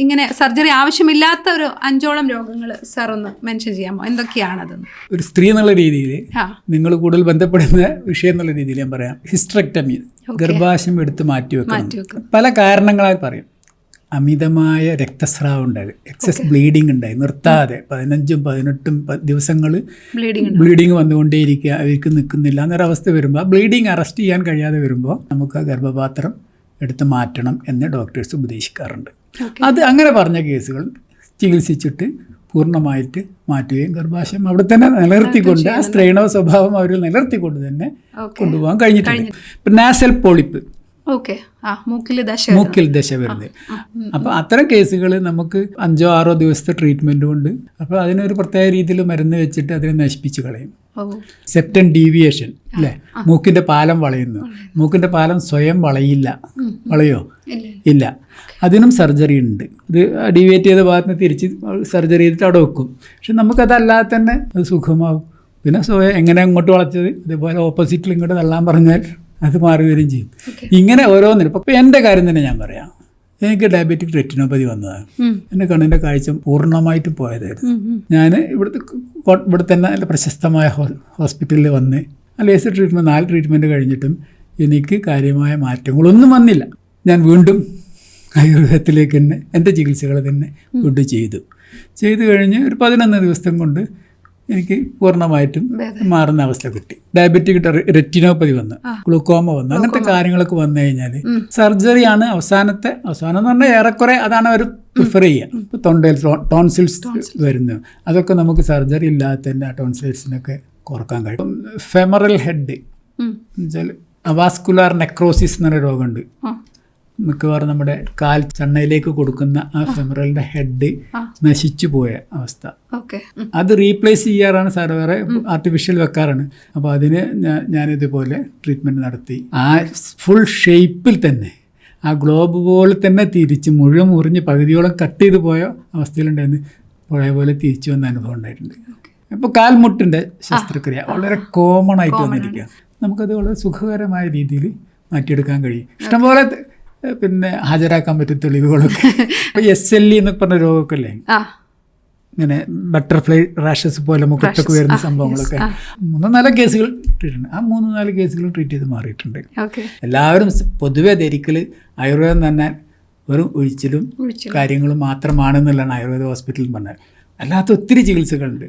ഇങ്ങനെ സർജറി ആവശ്യമില്ലാത്ത ഒരു 5ഓളം രോഗങ്ങൾ സാർ ഒന്ന് മെൻഷൻ ചെയ്യാമോ? എന്തൊക്കെയാണതെന്ന്? ഒരു സ്ത്രീ എന്നുള്ള രീതിയിൽ നിങ്ങൾ കൂടുതൽ ബന്ധപ്പെടുന്ന വിഷയം എന്നുള്ള രീതിയിൽ ഞാൻ പറയാം. ഹിസ്റ്ററക്ടമി, ഗർഭാശയം എടുത്ത് മാറ്റിവെക്കണം. പല കാരണങ്ങളാൽ പറയും. അമിതമായ രക്തസ്രാവം ഉണ്ടായി, എക്സസ് ബ്ലീഡിങ് ഉണ്ടായി, നിർത്താതെ 15-18 ദിവസങ്ങൾ ബ്ലീഡിങ് വന്നുകൊണ്ടേയിരിക്കുക, അവർക്ക് നിൽക്കുന്നില്ല എന്നൊരവസ്ഥ വരുമ്പോൾ, ആ ബ്ലീഡിങ് അറസ്റ്റ് ചെയ്യാൻ കഴിയാതെ വരുമ്പോൾ നമുക്ക് ആ ഗർഭപാത്രം എടുത്ത് മാറ്റണം എന്ന് ഡോക്ടേഴ്സ് ഉപദേശിക്കാറുണ്ട്. അത് അങ്ങനെ പറഞ്ഞ കേസുകൾ ചികിത്സിച്ചിട്ട് പൂർണ്ണമായിട്ട് മാറ്റുകയും ഗർഭാശയം അവിടെ തന്നെ നിലനിർത്തിക്കൊണ്ട് ആ സ്ത്രൈണവ സ്വഭാവം അവരിൽ നിലനിർത്തിക്കൊണ്ട് തന്നെ കൊണ്ടുപോകാൻ കഴിഞ്ഞിട്ടുണ്ട്. ഇപ്പം നാസൽ പോളിപ്പ്, മൂക്കിൽ ദശ വരുന്നത്. അപ്പോൾ അത്തരം കേസുകൾ നമുക്ക് 5-6 ദിവസത്തെ ട്രീറ്റ്മെൻറ്റ് കൊണ്ട് അപ്പോൾ അതിനൊരു പ്രത്യേക രീതിയിൽ മരുന്ന് വെച്ചിട്ട് അതിനെ നശിപ്പിച്ച് കളയും. സെപ്റ്റൻ ഡീവിയേഷൻ അല്ലേ, മൂക്കിൻ്റെ പാലം വളയുന്നു. മൂക്കിൻ്റെ പാലം സ്വയം വളയോ? ഇല്ല. അതിനും സർജറി ഉണ്ട്. ഇത് ഡീവിയേറ്റ് ചെയ്ത ഭാഗത്ത് നിന്ന് തിരിച്ച് സർജറി ചെയ്തിട്ട് അവിടെ വെക്കും. പക്ഷെ നമുക്കതല്ലാതെ തന്നെ അത് സുഖമാവും. പിന്നെ സ്വയം എങ്ങനെ അങ്ങോട്ട് വളച്ചത് ഇതുപോലെ ഓപ്പോസിറ്റിൽ ഇങ്ങോട്ട് തള്ളാൻ പറഞ്ഞാൽ അത് മാറി വരികയും ചെയ്യും. ഇങ്ങനെ ഓരോന്നിനും. ഇപ്പോൾ എൻ്റെ കാര്യം തന്നെ ഞാൻ പറയാം. എനിക്ക് ഡയബറ്റിക് റെറ്റിനോപ്പതി വന്നതാണ്. എൻ്റെ കണ്ണിൻ്റെ കാഴ്ച പൂർണ്ണമായിട്ട് പോയതായിരുന്നു. ഞാൻ ഇവിടെ തന്നെ നല്ല പ്രശസ്തമായ ഹോസ്പിറ്റലിൽ വന്ന് ലേസർ ട്രീറ്റ്മെൻറ്റ് 4 ട്രീറ്റ്മെൻറ്റ് കഴിഞ്ഞിട്ടും എനിക്ക് കാര്യമായ മാറ്റങ്ങളൊന്നും വന്നില്ല. ഞാൻ വീണ്ടും ആയുർവേദത്തിലേക്ക് തന്നെ എൻ്റെ ചികിത്സകൾ തന്നെ വീണ്ടും ചെയ്തു കഴിഞ്ഞ് ഒരു 11 ദിവസം കൊണ്ട് എനിക്ക് പൂർണ്ണമായിട്ടും മാറുന്ന അവസ്ഥ കിട്ടി. ഡയബറ്റിക് റെറ്റിനോപ്പതി വന്നു, ഗ്ലൂക്കോമ വന്നു, അങ്ങനത്തെ കാര്യങ്ങളൊക്കെ വന്നു കഴിഞ്ഞാൽ സർജറിയാണ് അവസാനം എന്ന് പറഞ്ഞാൽ ഏറെക്കുറെ അതാണ് അവർ പ്രിഫർ ചെയ്യുക. ഇപ്പോൾ തൊണ്ടയിൽ ടോൺസിൽസ് വരുന്നു, അതൊക്കെ നമുക്ക് സർജറി ഇല്ലാതെ തന്നെ ആ ടോൺസിൽസിനൊക്കെ കുറക്കാൻ കഴിയും. ഫെമറൽ ഹെഡ് എന്നുവെച്ചാൽ അവാസ്കുലാർ നെക്രോസിസ് എന്നൊരു രോഗമുണ്ട്. മിക്കവാറും നമ്മുടെ കാൽ ചണ്ണയിലേക്ക് കൊടുക്കുന്ന ആ ഫെമറലിൻ്റെ ഹെഡ് നശിച്ചു പോയ അവസ്ഥ, അത് റീപ്ലേസ് ചെയ്യാറാണ് സാർ, വേറെ ആർട്ടിഫിഷ്യൽ വെക്കാറാണ്. അപ്പോൾ അതിന് ഞാനിതുപോലെ ട്രീറ്റ്മെൻറ്റ് നടത്തി ആ ഫുൾ ഷേപ്പിൽ തന്നെ ആ ഗ്ലോബ് പോലെ തന്നെ തിരിച്ച് മുഴുവൻ മുറിഞ്ഞ് പകുതിയോളം കട്ട് ചെയ്ത് പോയ അവസ്ഥയിലുണ്ടായിരുന്നു. പഴയ പോലെ തിരിച്ചു വന്ന അനുഭവം ഉണ്ടായിട്ടുണ്ട്. ഇപ്പോൾ കാൽമുട്ടിൻ്റെ ശസ്ത്രക്രിയ വളരെ കോമൺ ആയിട്ട് വന്നിരിക്കുക. നമുക്കത് വളരെ സുഖകരമായ രീതിയിൽ മാറ്റിയെടുക്കാൻ കഴിയും. ഇഷ്ടംപോലെ പിന്നെ ഹാജരാക്കാൻ പറ്റും തെളിവുകളൊക്കെ. ഇപ്പോൾ SLE എന്നൊക്കെ പറഞ്ഞ രോഗമൊക്കെ അല്ലേ, ഇങ്ങനെ ബട്ടർഫ്ലൈ റാഷസ് പോലെ മുഖത്തൊക്കെ വരുന്ന സംഭവങ്ങളൊക്കെ 3-4 കേസുകൾ ട്രീറ്റ് ആ 3-4 കേസുകൾ ട്രീറ്റ് ചെയ്ത് മാറിയിട്ടുണ്ട്. എല്ലാവരും പൊതുവെ ധരിക്കൽ ആയുർവേദം തന്നെ വെറും ഒഴിച്ചിലും കാര്യങ്ങളും മാത്രമാണെന്നുള്ളതാണ് ആയുർവേദ ഹോസ്പിറ്റലിൽ പറഞ്ഞാൽ. അല്ലാത്ത ഒത്തിരി ചികിത്സകളുണ്ട്.